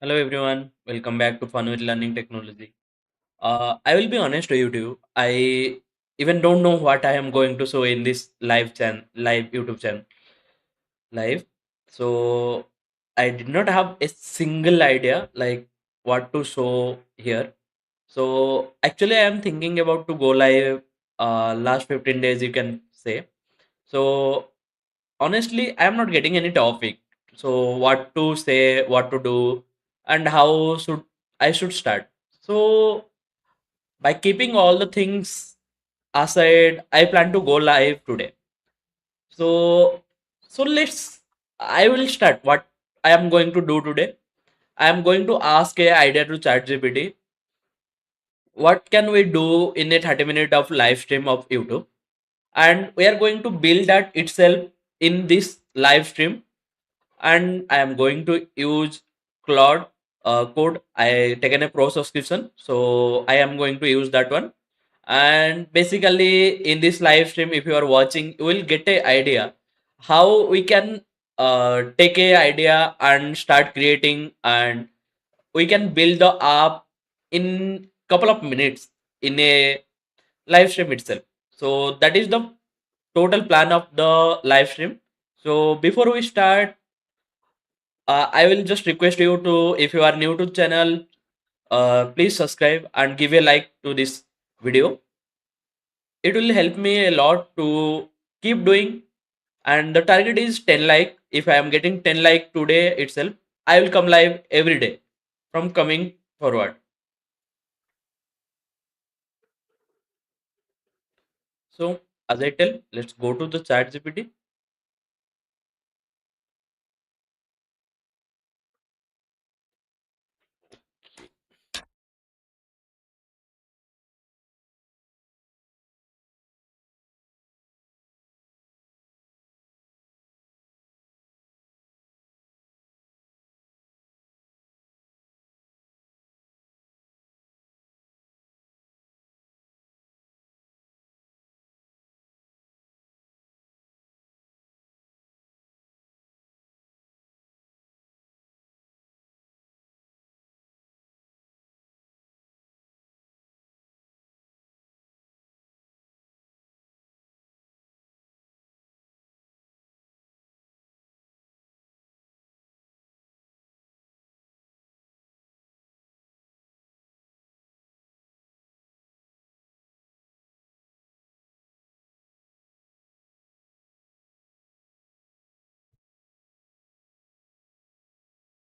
Hello everyone, welcome back to Fun with Learning Technology. I will be honest to you too. I even don't know what I am going to show in this live YouTube channel, live. So I did not have a single idea like what to show here. So actually, I am thinking about to go live. Last 15 days, you can say. So honestly, I am not getting any topic. So what to say, what to do, and how should I should start. So by keeping all the things aside, I plan to go live today. So let's. I will start what I am going to do today. I am going to ask a idea to ChatGPT. What can we do in a 30-minute of live stream of YouTube? And we are going to build that itself in this live stream, and I am going to use Claude code. I taken a pro subscription, so I am going to use that one. And basically, in this live stream, if you are watching, you will get a idea how we can take a idea and start creating, and we can build the app in couple of minutes in a live stream itself. So that is the total plan of the live stream. So before we start, I will just request you to, if you are new to channel, please subscribe and give a like to this video. It will help me a lot to keep doing. And the target is 10 like. If I am getting 10 like today itself, I will come live every day from coming forward. So as I tell, let's go to the chat GPT.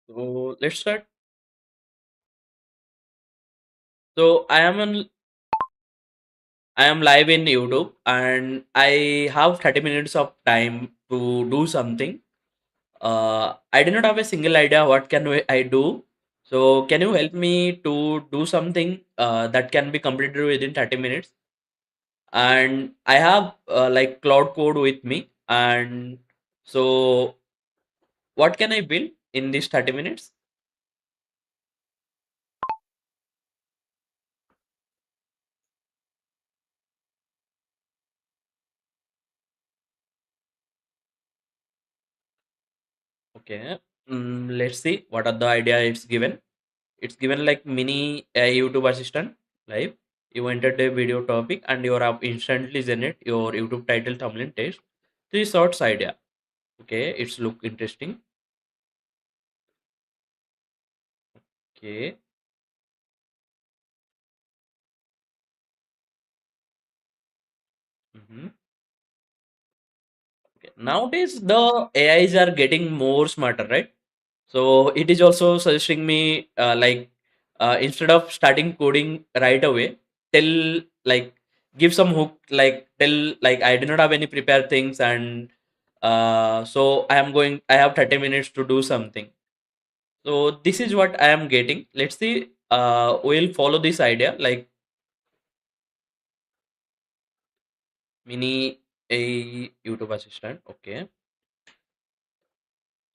So let's start. So I am live in YouTube and I have 30 minutes of time to do something. I do not have a single idea what I do. So can you help me to do something that can be completed within 30 minutes? And I have like cloud code with me. And so what can I build in these 30 minutes? Okay. Let's see what are the idea it's given. It's given like mini YouTube assistant live. You entered a video topic and your app instantly generate your YouTube title, thumbnail, text, three shorts idea. Okay, it's look interesting. Okay. Mhm. Okay. Nowadays the AIs are getting more smarter, right? So it is also suggesting me instead of starting coding right away, tell like give some hook, like tell like I do not have any prepared things, and so I have 30 minutes to do something. So this is what I am getting. Let's see. We'll follow this idea like mini a YouTube assistant. Okay.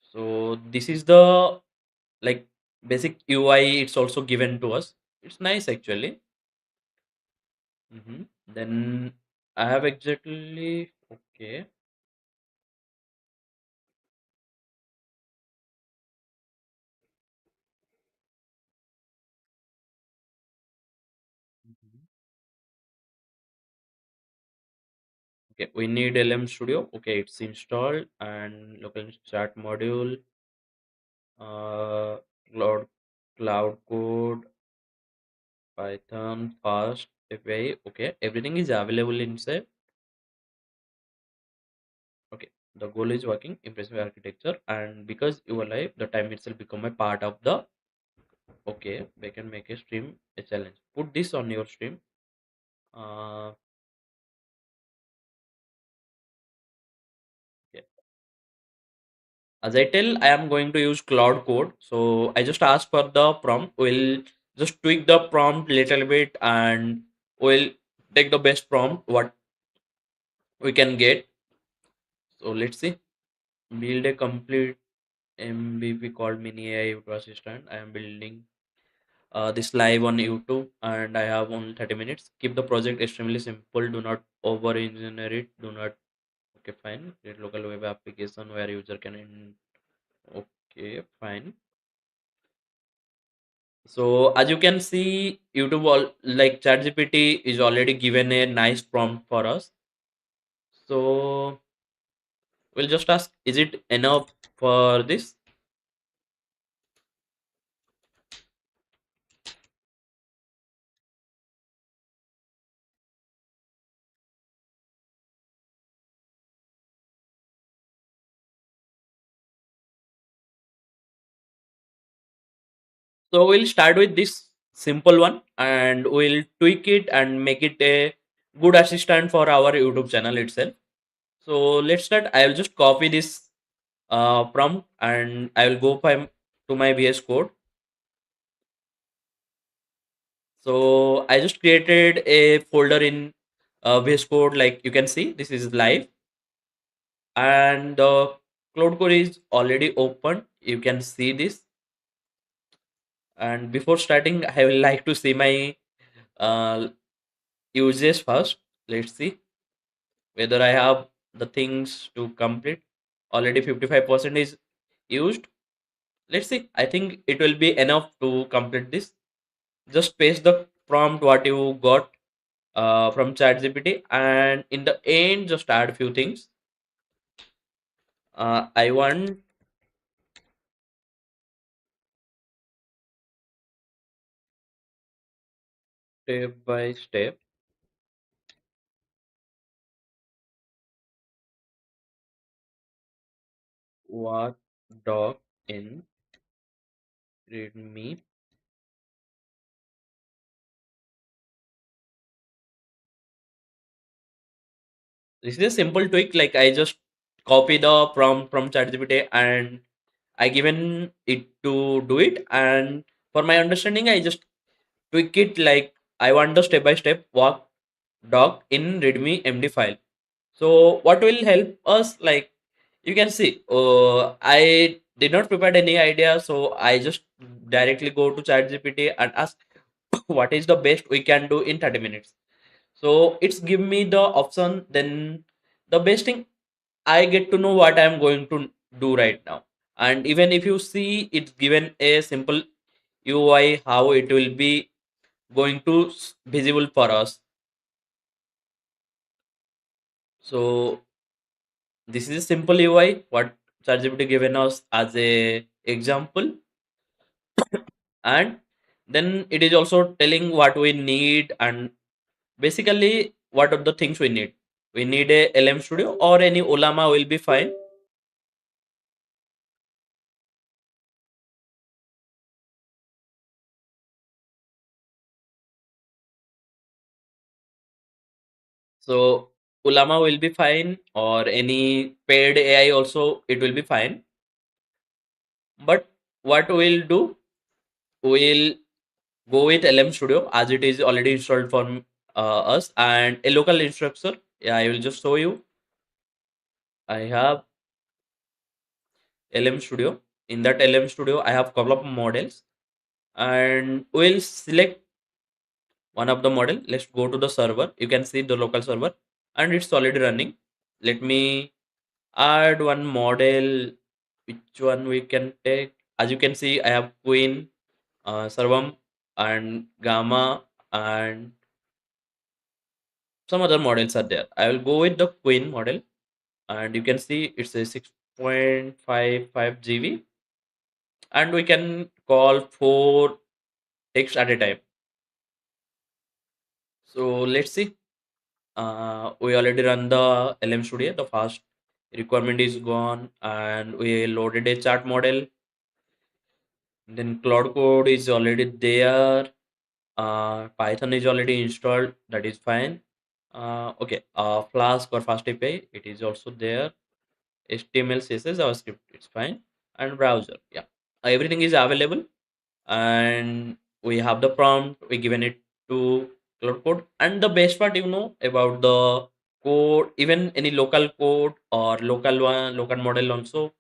So this is the like basic UI. It's also given to us. It's nice actually. Then I have exactly okay. Okay, we need LM Studio. Okay, it's installed and local chat module, uh, cloud, cloud code, Python, fast API. Okay, everything is available inside. Okay, the goal is working, impressive architecture, and because you are live, the time itself become a part of the. Okay, we can make a stream a challenge. Put this on your stream. Uh, okay. As I tell, I am going to use Cloud Code. So I just ask for the prompt. We'll just tweak the prompt little bit and we'll take the best prompt what we can get. So let's see. Build a complete MVP called Mini AI Auto Assistant. I am building this live on YouTube and I have only 30 minutes. Keep the project extremely simple. Do not over engineer it. Do not. Okay, fine. Create local web application where user can. Okay, fine. So as you can see, YouTube all like ChatGPT is already given a nice prompt for us. So we'll just ask, is it enough for this? So we'll start with this simple one and we'll tweak it and make it a good assistant for our YouTube channel itself. So let's start. I will just copy this prompt and I will go to my VS Code. So I just created a folder in VS Code. Like you can see, this is live and the Cloud Core is already open. You can see this. And before starting, I will like to see my uh, uses first. Let's see whether I have the things to complete. Already 55% is used. Let's see. I think it will be enough to complete this. Just paste the prompt what you got from ChatGPT, and in the end, just add few things. I want step by step what doc in readme. This is a simple tweak. Like I just copy the prompt from ChatGPT and I given it to do it. And for my understanding, I just tweak it like I want the step by step walk doc in readme MD file. So what will help us? Like you can see, I did not prepare any idea, so I just directly go to ChatGPT and ask what is the best we can do in 30 minutes. So it's give me the option. Then the best thing, I get to know what I'm going to do right now. And even if you see, it's given a simple UI how it will be going to visible for us. So this is a simple UI what ChatGPT given us as a example, and then it is also telling what we need and basically what are the things we need. We need a LM Studio or any Olama will be fine. So Ulama will be fine or any paid AI also it will be fine. But what we'll do, we'll go with LM Studio as it is already installed for us and a local instructor. Yeah, I will just show you. I have LM Studio. In that LM Studio, I have couple of models and we'll select one of the model. Let's go to the server. You can see the local server and it's already running. Let me add one model. Which one we can take? As you can see, I have Queen, Sarvam, and Gamma, and some other models are there. I will go with the Queen model, and you can see it's a 6.55 GB, and we can call 4 text at a time. So let's see. We already run the LM Studio. The fast requirement is gone, and we loaded a chart model. Then Cloud Code is already there. Python is already installed. That is fine. Okay. Flask or Fast API, it is also there. HTML, CSS, JavaScript, it's fine. And browser, yeah, everything is available. And we have the prompt. We given it to Cloud Code. And the best part, about the code, even any local code or local one, local model also,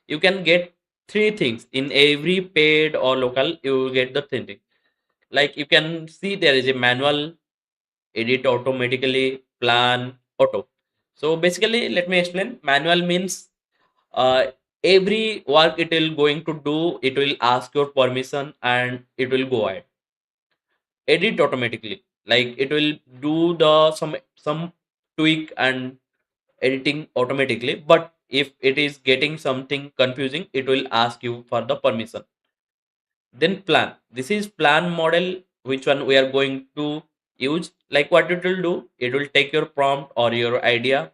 you can get three things in every paid or local. You will get the three things. Like you can see there is a manual, edit automatically, plan, auto. So basically, let me explain. Manual means uh, every work it will going to do, it will ask your permission and it will go ahead. Edit automatically, like it will do the some tweak and editing automatically. But if it is getting something confusing, it will ask you for the permission. Then plan. This is plan model, which one we are going to use. Like what it will do, it will take your prompt or your idea.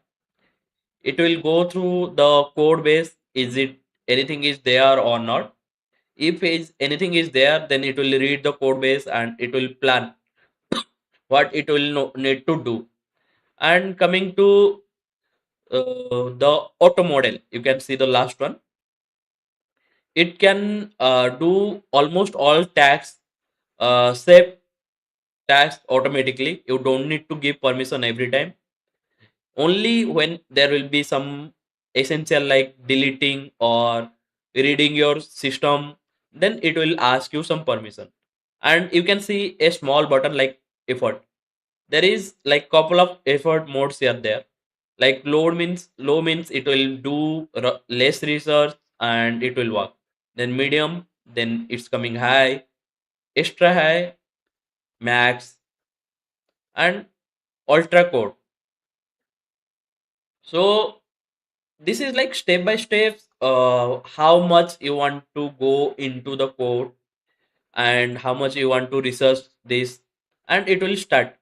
It will go through the code base. Is it anything is there or not? If is anything is there, then it will read the code base and it will plan what it will need to do. And coming to the auto model, you can see the last one. It can do almost all tasks, save tasks automatically. You don't need to give permission every time. Only when there will be some essential like deleting or reading your system, then it will ask you some permission. And you can see a small button like effort. There is like couple of effort modes here there. Like low means it will do less research and it will work. Then medium, then it's coming high, extra high, max, and ultra code. So this is like step by step, how much you want to go into the code and how much you want to research this, and it will start.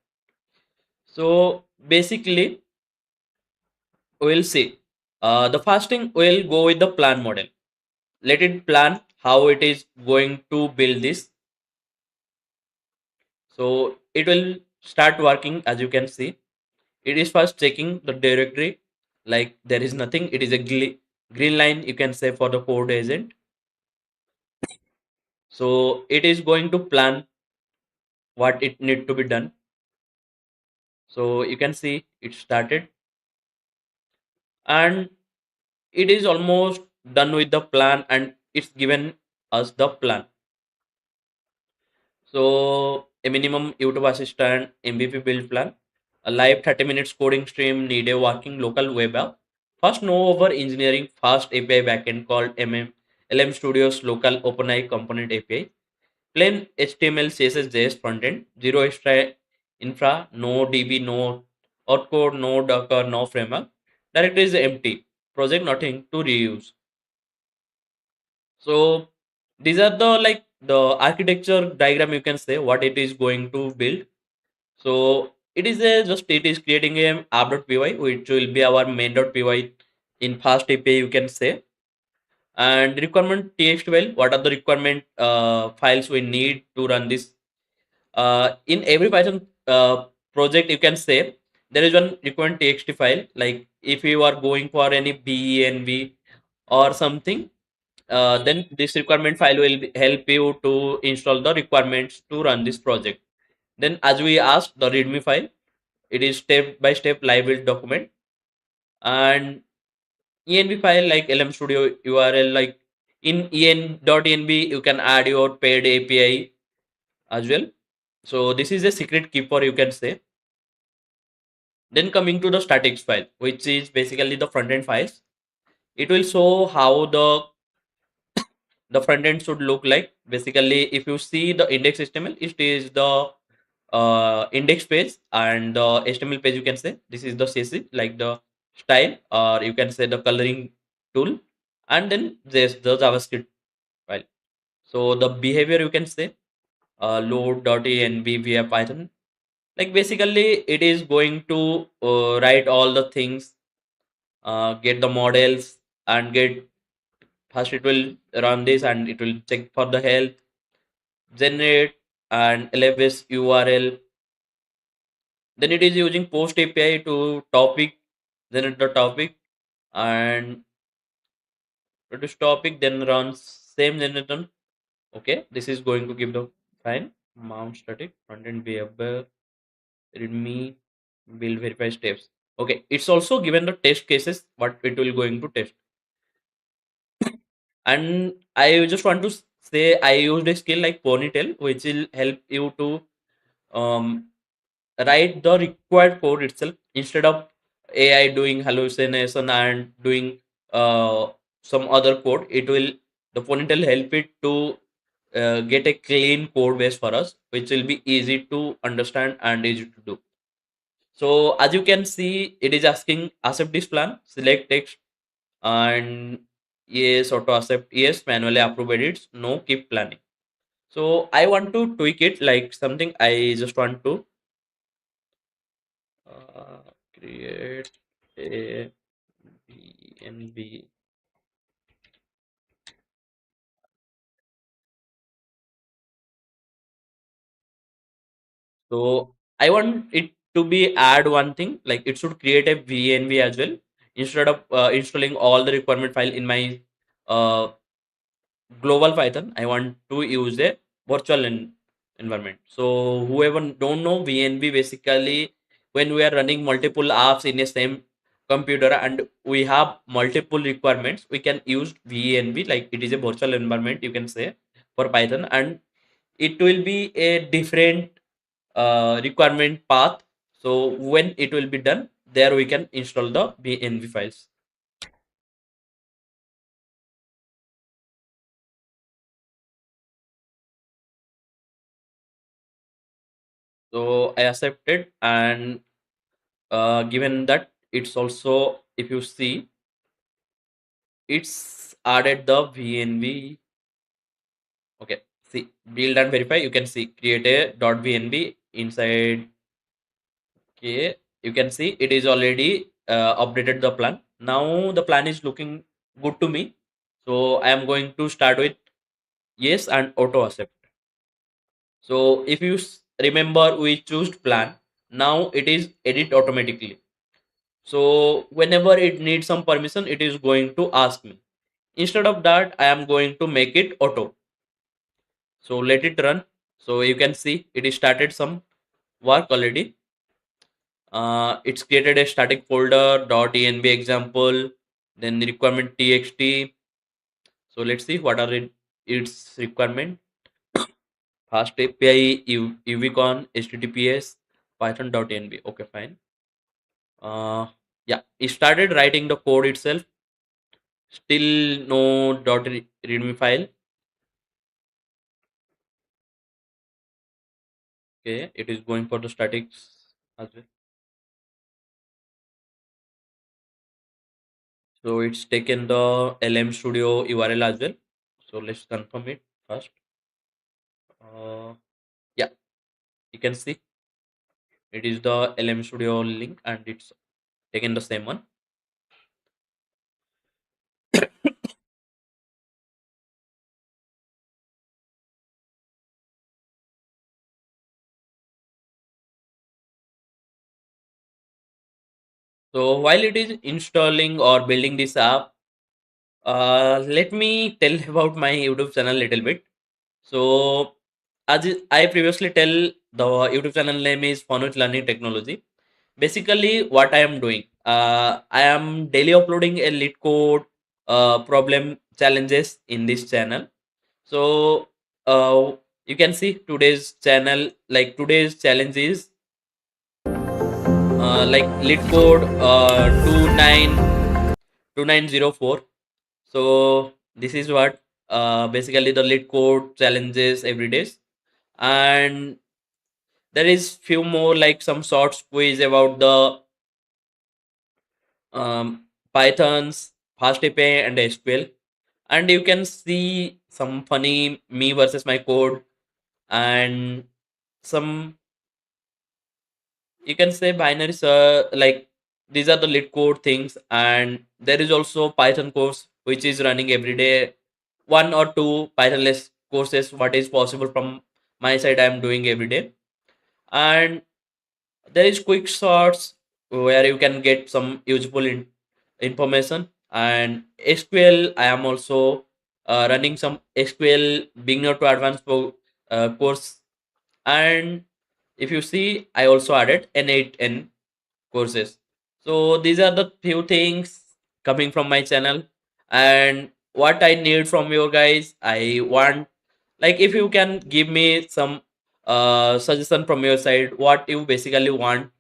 So basically, we'll see. The first thing, we'll go with the plan model. Let it plan how it is going to build this. So it will start working. As you can see, it is first checking the directory. Like there is nothing. It is a green line, you can say, for the code agent. So it is going to plan what it need to be done. So you can see it started, and it is almost done with the plan, and it's given us the plan. So a minimum YouTube assistant MVP build plan, a live 30 minutes coding stream, need a working local web app. First know over engineering, fast API backend called LM Studios local OpenAI component API. Plain HTML, CSS, JS frontend, zero extra infra, no DB, no outcode, no Docker, no framework. Directory is empty. Project nothing to reuse. So these are the like the architecture diagram, you can say what it is going to build. So it is a just it is creating a app.py, which will be our main.py in fast API, you can say. And requirement txt file, what are the requirement files we need to run this. In every Python project, you can say there is one requirement txt file. Like if you are going for any benv or something, then this requirement file will help you to install the requirements to run this project. Then as we asked, the readme file, it is step by step live build document. And env file like lm studio url, like in en.env you can add your paid api as well. So this is a secret keeper, you can say. Then coming to the statics file, which is basically the front end files. It will show how the front end should look like. Basically, if you see the index HTML, it is the index page and the HTML page. You can say this is the CSS, like the style, or you can say the coloring tool, and then there's the JavaScript file. So the behavior, you can say load.env via Python. Like basically, it is going to write all the things, get the models, and get first it will run this and it will check for the health, generate and LFS URL. Then it is using post API to topic, generate the topic, and produce topic, then runs same generator. Okay, this is going to give the fine mount static front end behavior readme build verify steps. Okay, it's also given the test cases what it will going to test. And I just want to say I used a skill like ponytail, which will help you to um, write the required code itself instead of AI doing hallucination and doing uh, some other code. It will the ponytail help it to get a clean code base for us, which will be easy to understand and easy to do. So as you can see, it is asking accept this plan, select text, and yes, auto accept yes, manually approve edits, no, keep planning. So I want to tweak it like something. I just want to create a BNB. So I want it to be add one thing like it should create a VNV as well instead of installing all the requirement file in my uh, global Python. I want to use a virtual environment. So whoever don't know VNV, basically when we are running multiple apps in a same computer and we have multiple requirements, we can use VNV like it is a virtual environment, you can say, for Python, and it will be a different requirement path. So when it will be done, there we can install the VNV files. So I accepted, and given that it's also, if you see, it's added the VNV. Okay, see, build and verify. You can see create a .vnv inside. Okay, you can see it is already updated the plan. Now the plan is looking good to me. So I am going to start with yes and auto accept. So if you remember, we choose plan. Now it is edit automatically. So whenever it needs some permission, it is going to ask me. Instead of that, I am going to make it auto. So let it run. So you can see it is started some work already. It's created a static folder .env example, then the requirement txt. So let's see what are its requirement. Fast API, UVCon, HTTPS, Python.env. Okay, fine. Uh, yeah, it started writing the code itself. Still no .readme file. Okay, it is going for the statics as well. So it's taken the LM Studio URL as well. So let's confirm it first. Yeah, you can see it is the LM Studio link and it's taken the same one. So while it is installing or building this app, let me tell about my YouTube channel a little bit. So as I previously tell, the YouTube channel name is Fun with Learning Technology. Basically, what I am doing, I am daily uploading a lit code problem challenges in this channel. So you can see today's channel, like today's challenge is like lit code 2904. So this is what basically the lit code challenges every day. And There is few more like some short quiz about the Pythons, FastAPI, and SQL. And you can see some funny me versus my code, and some, you can say, binaries, like these are the lit code things. And there is also Python course which is running every day, one or two Python less courses what is possible from my side I am doing every day. And there is quick sorts where you can get some useful information. And SQL, I am also running some SQL beginner to advanced course. And if you see, I also added N8N courses. So these are the few things coming from my channel. And what I need from you guys, I want, like, if you can give me some suggestion from your side, what you basically want.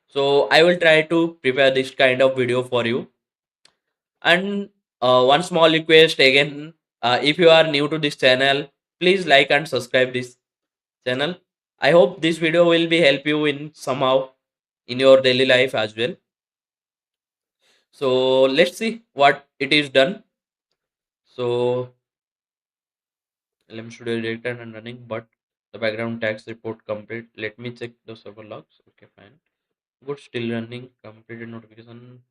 So I will try to prepare this kind of video for you. And one small request again, if you are new to this channel, please like and subscribe this channel. I hope this video will be help you in somehow in your daily life as well. So let's see what it is done. So LM Studio directed and running, but the background tax report complete. Let me check the server logs. Okay, fine. Good, still running. Completed notification.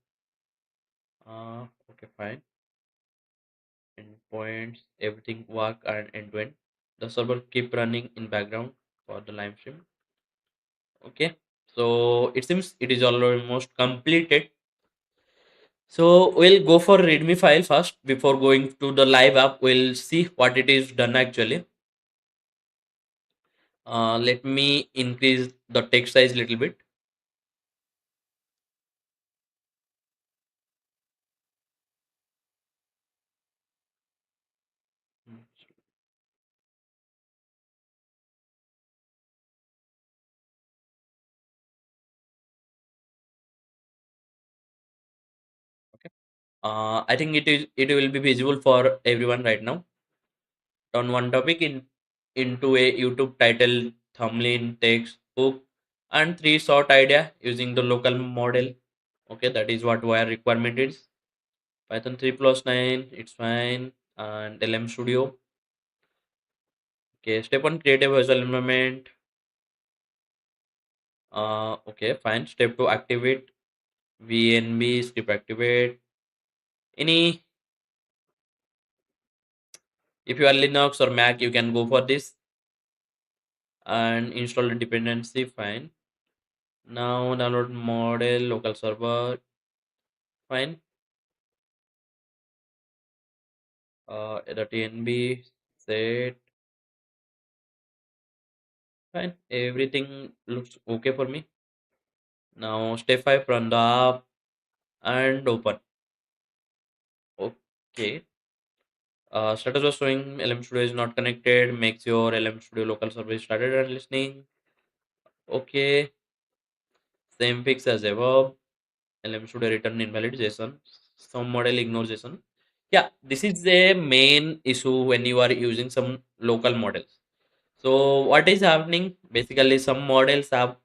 Okay, fine. Endpoints, everything work and end to end. The server keep running in background for the live stream. Okay, so it seems it is almost completed. So we'll go for readme file first before going to the live app. We'll see what it is done actually. Let me increase the text size a little bit. Okay. I think it will be visible for everyone right now. On one topic into a YouTube title, thumbnail, text, hook, and three short idea using the local model. Okay, that is what our requirement is. Python 3 plus 9, it's fine. And LM Studio. Okay, step one, create a visual environment. Okay, fine. Step two, activate VNB script activate. Any, if you are Linux or Mac, you can go for this and install the dependency. Fine. Now download model local server. Fine. The TNB set. Fine. Everything looks okay for me. Now step five, run the app and open. Okay. Status was showing LM Studio is not connected. Makes your LM Studio local service started and listening. Okay. Same fix as above. LM Studio return invalid JSON. Some model ignore JSON. Yeah, this is the main issue when you are using some local models. So what is happening? Basically, some models have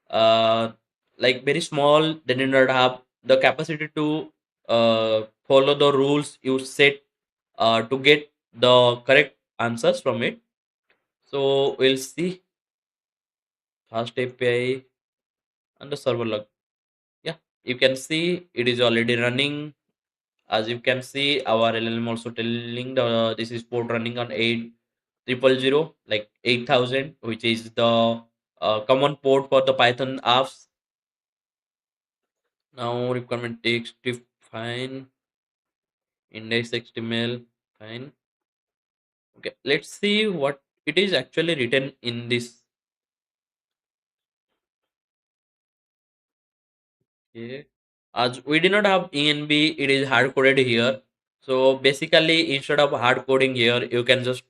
uh, like very small. They do not have the capacity to follow the rules you set to get the correct answers from it. So we'll see fast API and the server log. Yeah, you can see it is already running. As you can see, our LLM also telling the this is port running on 8000, like 8000, which is the common port for the Python apps. Now requirement text if fine, index HTML fine. Okay, let's see what it is actually written in this. Okay. As we did not have ENB, it is hard coded here. So basically, instead of hard coding here, you can just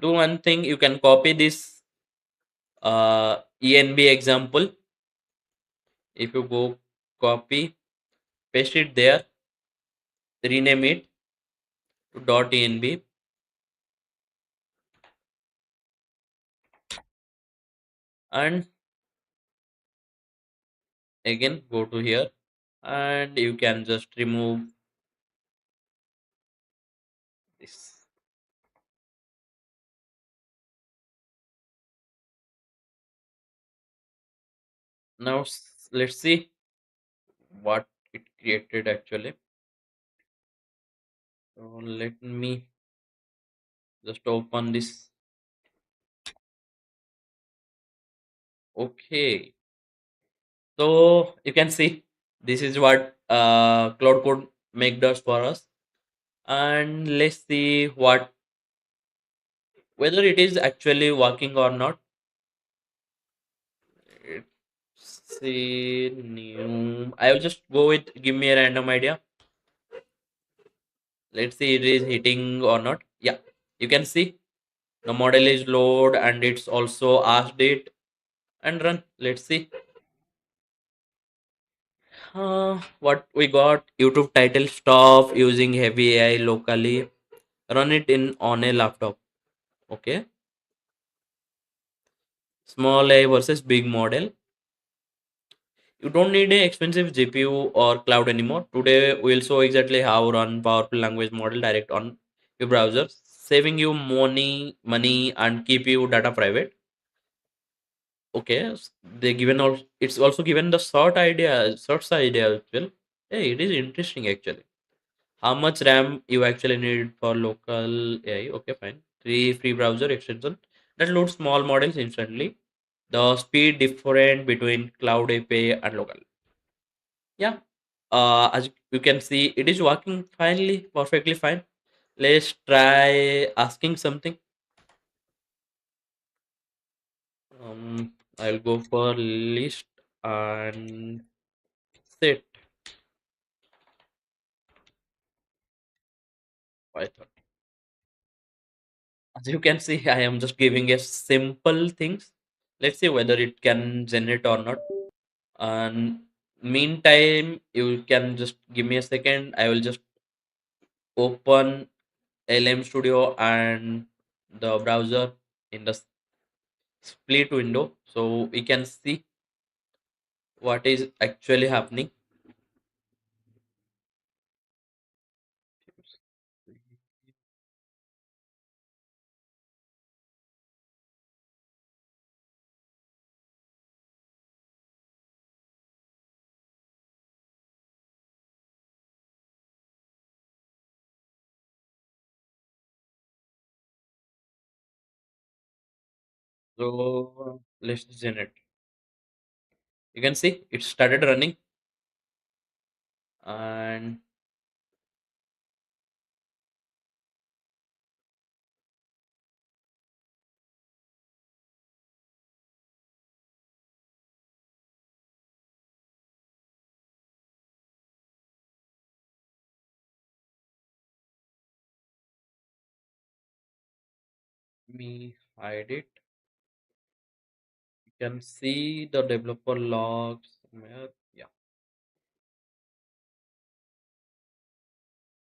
do one thing. You can copy this ENB example. If you go copy, paste it there, rename it to .enb, And again go to here, and you can just remove this. Now let's see what it created actually. So let me just open this. Okay, so you can see this is what Cloud Code make does for us. And let's see what, whether it is actually working or not. Let's see new. I will just go with, give me a random idea. Let's see it is hitting or not. Yeah, you can see the model is load and it's also asked it and run. Let's see. What we got, YouTube title, stop using heavy AI locally. Run it in on a laptop. Okay. Small AI versus big model. You don't need an expensive GPU or cloud anymore. Today we'll show exactly how run powerful language model direct on your browser, saving you money and keep your data private. Okay, they given all. It's also given the short idea as well. Hey, it is interesting actually. How much RAM you actually need for local AI? Okay, fine. Three free browser extension that loads small models instantly. The speed different between cloud API and local. Yeah. As you can see, it is working finally, perfectly fine. Let's try asking something. I'll go for list and set Python. As you can see, I am just giving a simple things. Let's see whether it can generate or not. And meantime, you can just give me a second. I will just open LM Studio and the browser in the split window so we can see what is actually happening. So let's generate. You can see it started running, and me hide it. You can see the developer logs somewhere. Yeah,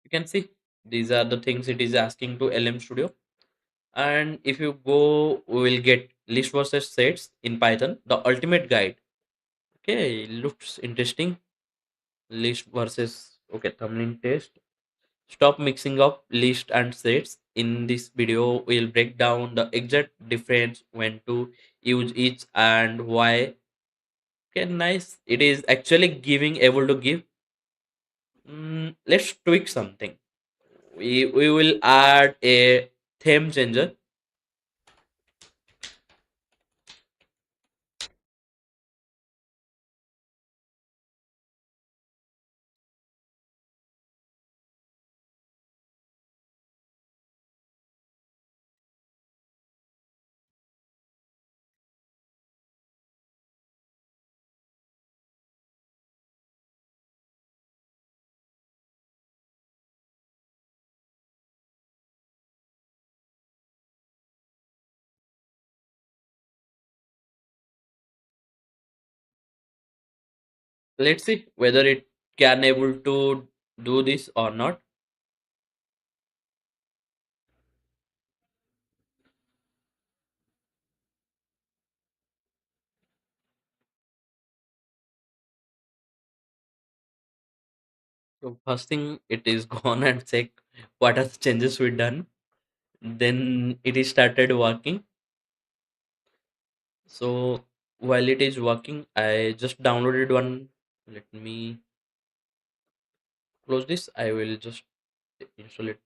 you can see these are the things it is asking to LM Studio. And if you go, we will get list versus sets in Python, the ultimate guide. Okay, looks interesting. List versus, okay, thumbnail test. Stop mixing up list and sets. In this video, we'll break down the exact difference when to use each and why. Okay, nice. It is actually giving able to give. Let's tweak something. We will add a theme changer. Let's see whether it can able to do this or not. So first thing, it is gone and check what are the changes we done. Then it is started working. So while it is working, I just downloaded one. Let me close this. I will just install it.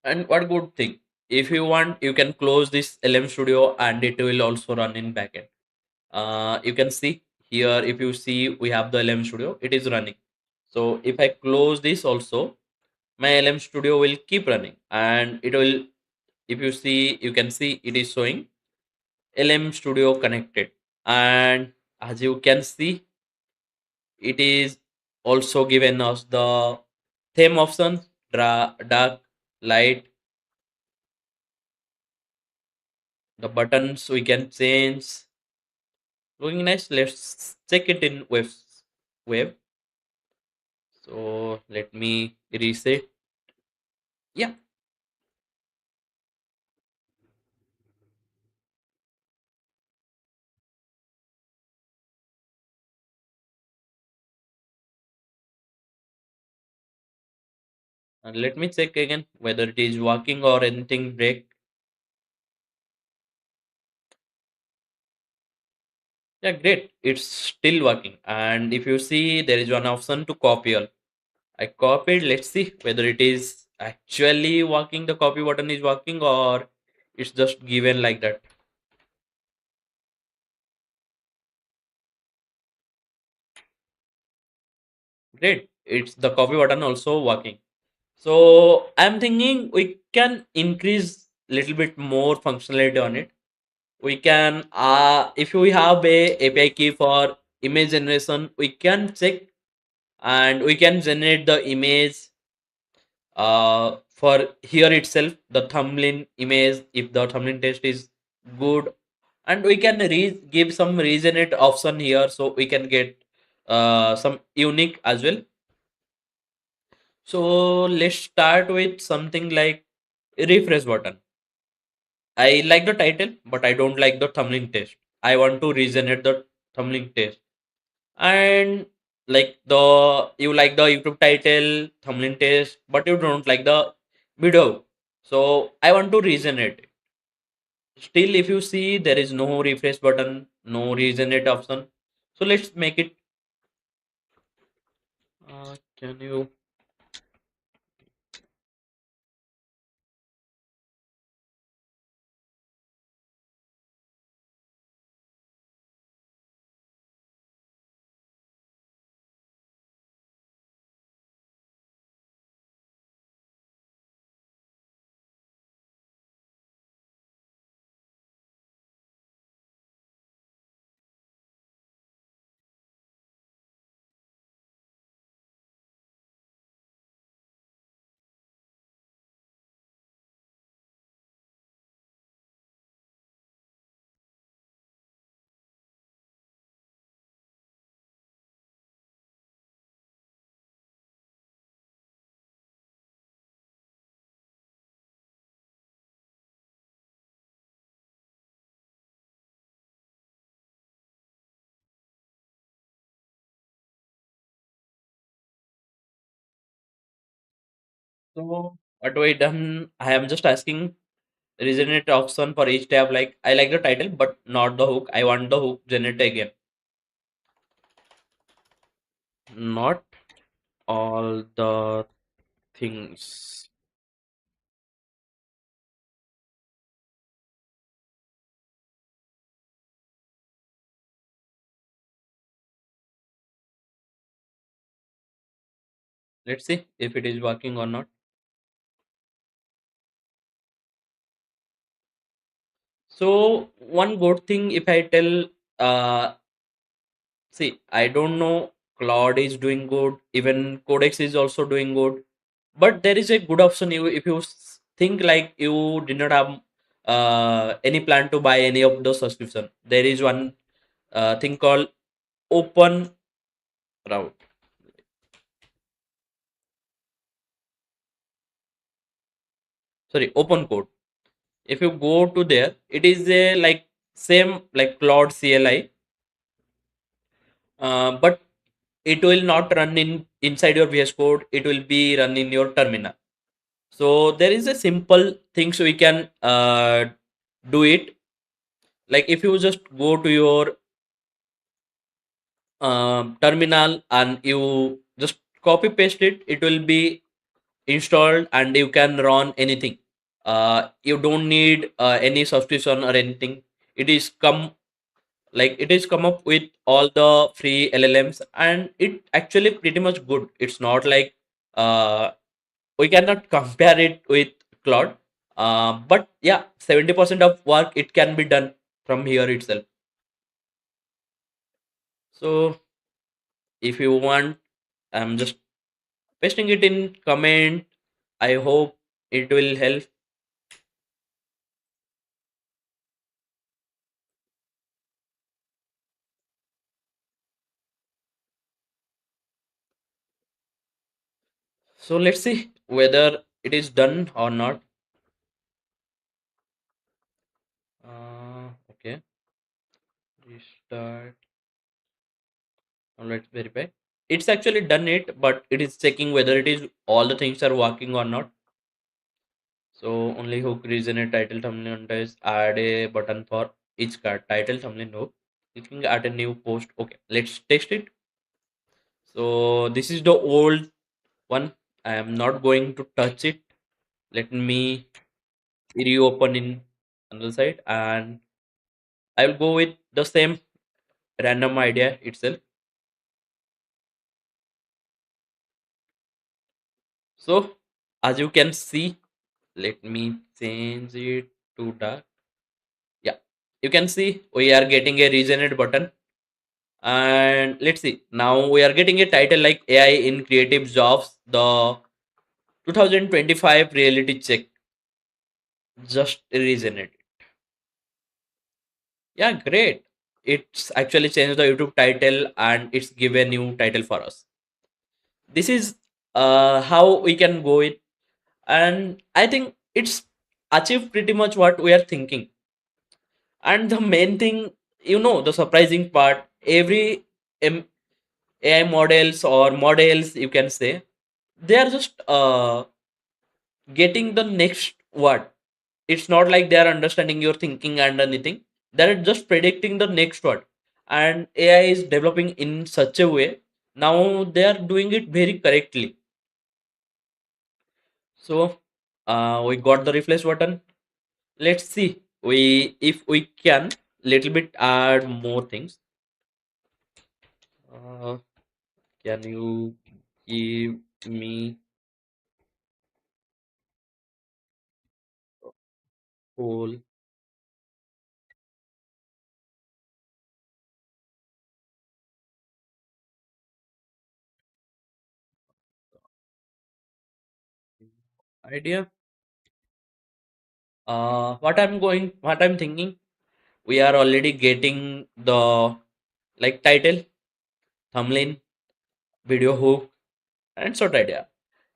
And what good thing, if you want, you can close this LM Studio and it will also run in backend. You can see here, if you see, we have the LM Studio, it is running. So if I close this also, my LM Studio will keep running and it will, if you see, you can see it is showing LM Studio connected. And as you can see, it is also given us the theme option, dark, light, the buttons we can change. Looking nice. Let's check it in web. So let me reset. Yeah, and let me check again whether it is working or anything break. Yeah, great. It's still working. And if you see, there is one option to copy all. I copied. Let's see whether it is actually working. The copy button is working or it's just given like that. Great. It's the copy button also working. So I'm thinking we can increase little bit more functionality on it. We can, if we have a API key for image generation, we can check and we can generate the image for here itself, the thumbnail image, if the thumbnail test is good, and we can give some regenerate option here, so we can get some unique as well. So let's start with something like refresh button. I like the title, but I don't like the thumbnail test. I want to regenerate the thumbnail test. And like the you like the YouTube title, thumbnail test, but you don't like the video. So I want to regenerate it. Still, if you see, there is no refresh button, no regenerate option. So let's make it. Can you so what we done? I am just asking regenerate option for each tab. Like I like the title, but not the hook. I want the hook generate again. Not all the things. Let's see if it is working or not. So one good thing, if I tell, see, I don't know, Claude is doing good, even Codex is also doing good, but there is a good option. You, if you think like you did not have any plan to buy any of those subscription, there is one thing called Open Route. Sorry, Open Code. If you go to there, it is a like same like Claude CLI, but it will not run in inside your VS Code. It will be run in your terminal. So there is a simple things we can do it. Like if you just go to your terminal and you just copy paste it, it will be installed and you can run anything. You don't need any subscription or anything. It is come it is come up with all the free LLMs, and it actually pretty much good. It's not like uh, we cannot compare it with Claude, but yeah, 70% of work it can be done from here itself. So if you want, I'm just pasting it in comment. I hope it will help. So let's see whether it is done or not. Okay, restart. Now let's verify. It's actually done it, but it is checking whether it is all the things are working or not. So only hook, reason, a title, thumbnail, is add a button for each card. Title, thumbnail, no. Clicking add a new post. Okay, let's test it. So this is the old one. I am not going to touch it. Let me reopen in another side, and I will go with the same random idea itself. So as you can see, let me change it to dark. Yeah, you can see we are getting a regenerate button, and let's see, now we are getting a title like AI in creative jobs, the 2025 reality check. Just regenerate. Yeah, great. It's actually changed the YouTube title and it's given new title for us. This is how we can go it, and I think it's achieved pretty much what we are thinking. And the main thing, the surprising part, every AI models or models, you can say, they are just getting the next word. It's not like they are understanding your thinking and anything. They're just predicting the next word. And AI is developing in such a way. Now they are doing it very correctly. So we got the replace button. Let's see. If we can little bit add more things. Uh, can you give me whole idea? What I'm thinking, we are already getting the like title, thumbnail, video hook, and short idea.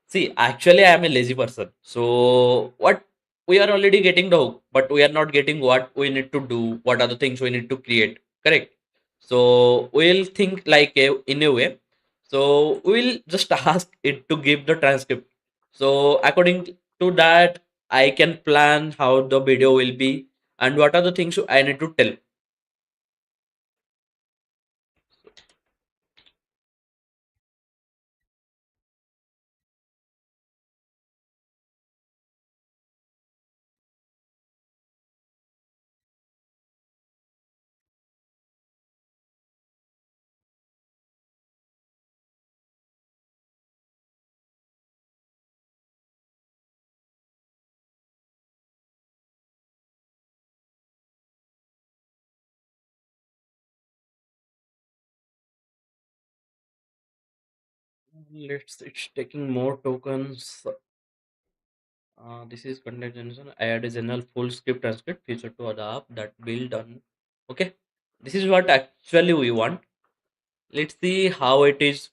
See, actually, I am a lazy person. So, what we are already getting the hook, but we are not getting what we need to do. What are the things we need to create? Correct. So, we'll think like in a way. So, we'll just ask it to give the transcript. So, according to that, I can plan how the video will be and what are the things I need to tell. It's taking more tokens. This is content generation. I add a general full script transcript feature to adapt that build on. Okay, this is what actually we want. Let's see how it is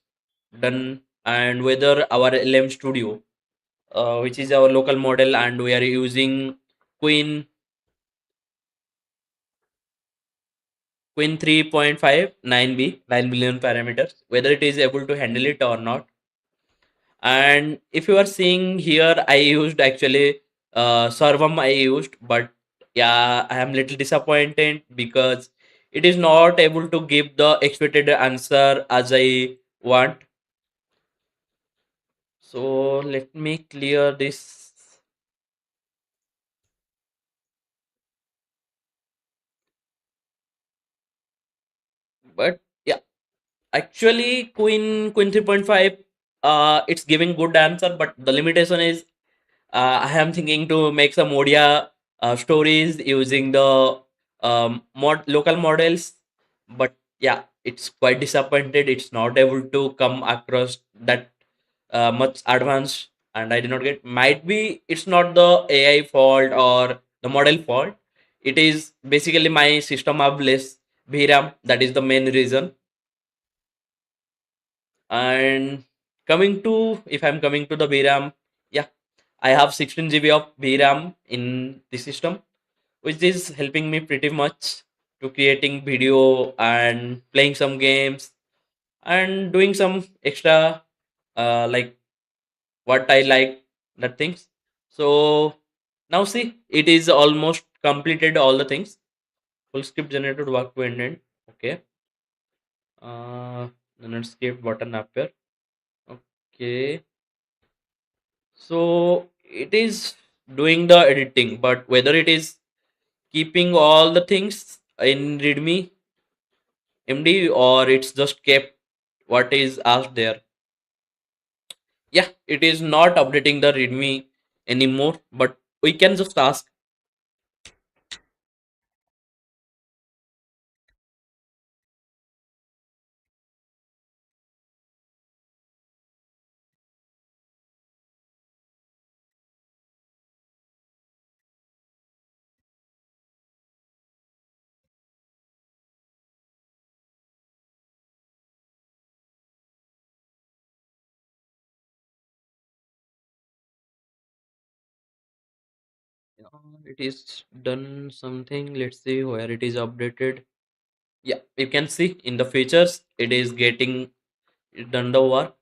done and whether our LM Studio, which is our local model, and we are using Queen Queen 3.5 9B 9 billion parameters, whether it is able to handle it or not. And if you are seeing here, I used actually Servam I used, but yeah, I am little disappointed because it is not able to give the expected answer as I want. So let me clear this. But yeah, actually, Queen 3.5, it's giving good answer, but the limitation is I am thinking to make some Odia stories using the local models, but yeah, it's quite disappointed. It's not able to come across that much advanced, and I did not get. Might be it's not the AI fault or the model fault. It is basically my system of less VRAM. That is the main reason. And coming to, if I'm coming to the VRAM, yeah, I have 16 GB of VRAM in the system, which is helping me pretty much to creating video and playing some games and doing some extra like what I like that things. So now see, it is almost completed all the things. Full script generated work to end end. Okay. Then escape button appear. Okay. So it is doing the editing, but whether it is keeping all the things in readme MD or it's just kept what is asked there. Yeah, it is not updating the readme anymore, but we can just ask. It is done something. Let's see where it is updated. Yeah, you can see in the features it is getting done the work.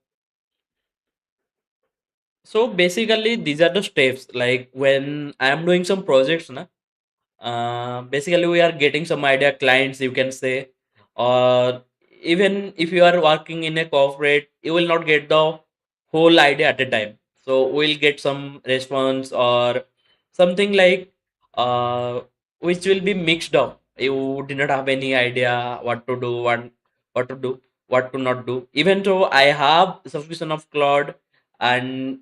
So basically, these are the steps. Like when I am doing some projects, na, basically we are getting some idea clients, you can say, or even if you are working in a corporate, you will not get the whole idea at a time. So we'll get some response or something like uh, which will be mixed up. You did not have any idea what to do, what to do, what to not do. Even though I have subscription of Claude, and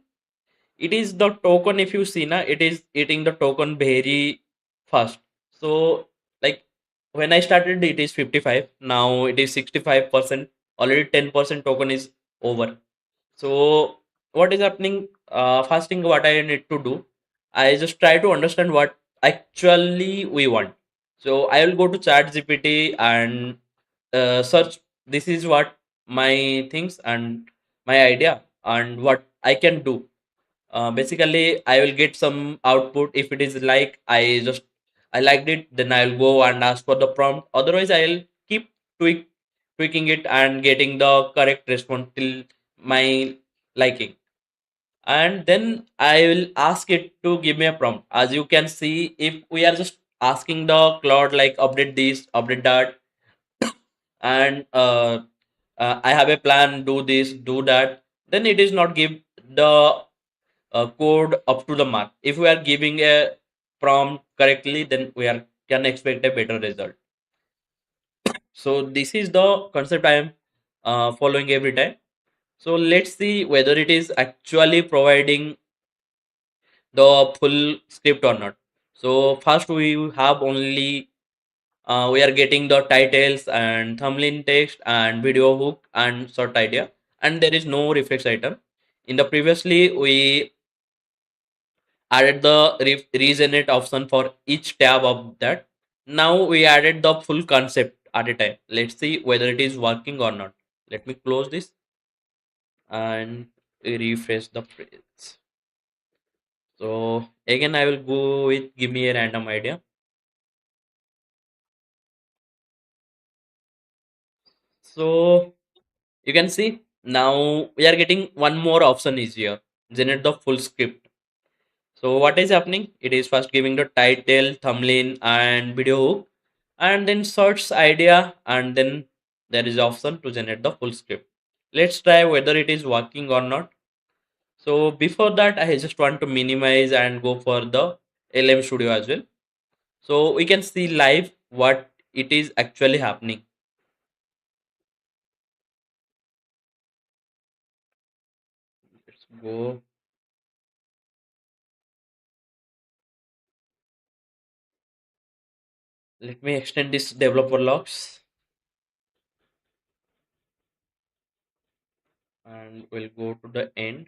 it is the token, if you see na, it is eating the token very fast. So like when I started it is 55, now it is 65%, already 10% token is over. So what is happening, first thing what I need to do, I just try to understand what actually we want. So I will go to chat gpt and search, this is what my things and my idea and what I can do. Basically I will get some output. If it is like I liked it, then I'll go and ask for the prompt. Otherwise I'll keep tweaking it and getting the correct response till my liking. And then I will ask it to give me a prompt. As you can see, if we are just asking the cloud like update this, update that, and I have a plan, do this, do that, then it is not give the code up to the mark. If we are giving a prompt correctly, then we are can expect a better result. So this is the concept I am following every time. So let's see whether it is actually providing the full script or not. So first we have only we are getting the titles and thumbnail text and video hook and short idea, and there is no reflex item. In the previously we added the regenerate option for each tab of that. Now we added the full concept at a time. Let's see whether it is working or not. Let me close this and refresh the page. So again, I will go with give me a random idea. So you can see now we are getting one more option is here. Generate the full script. So what is happening? It is first giving the title, thumbnail, and video hook, and then search idea, and then there is option to generate the full script. Let's try whether it is working or not. So before that, I just want to minimize and go for the LM Studio as well. So we can see live what it is actually happening. Let's go. Let me extend this developer logs and we'll go to the end.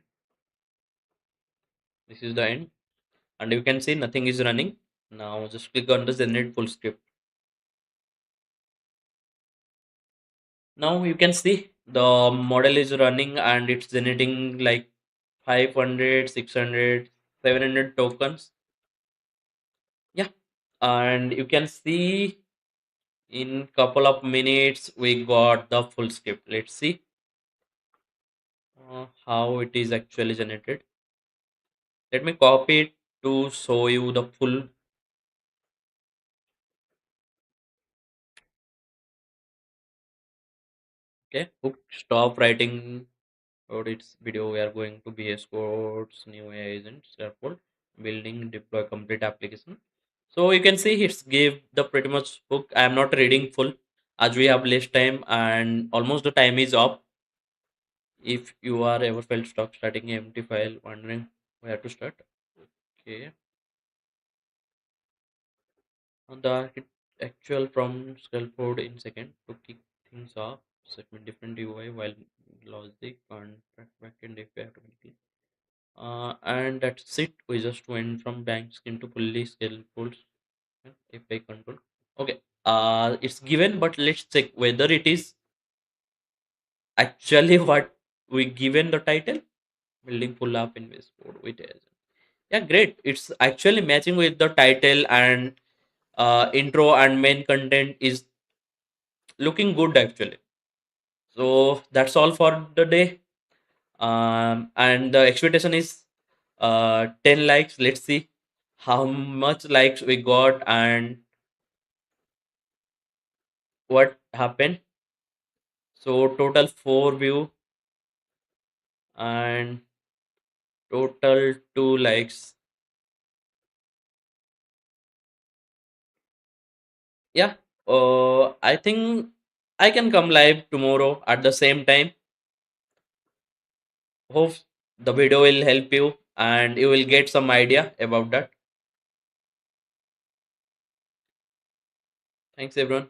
This is the end. And you can see nothing is running. Now just click on the generate full script. Now you can see the model is running and it's generating like 500, 600, 700 tokens. Yeah. And you can see in couple of minutes we got the full script. Let's see how it is actually generated. Let me copy it to show you the full. Okay, hook, stop writing code. Its video. We are going to BS codes, new AI agents, therefore building, deploy, complete application. So you can see it's give the pretty much hook. I am not reading full as we have less time and almost the time is up. If you are ever felt stuck starting an empty file, wondering where to start. Okay, on the actual from scaffold in second to kick things off. Set me different UI while logic contract backend API automatically. And that's it. We just went from bank skin to fully scalable API control. Okay. It's given, but let's check whether it is actually what we given the title. Building full app in West Code with it. Yeah, great. It's actually matching with the title and intro and main content is looking good actually. So that's all for the day. And the expectation is 10 likes. Let's see how much likes we got and what happened. So total 4 view and total 2 likes. Yeah. I think I can come live tomorrow at the same time. Hope the video will help you and you will get some idea about that. Thanks everyone.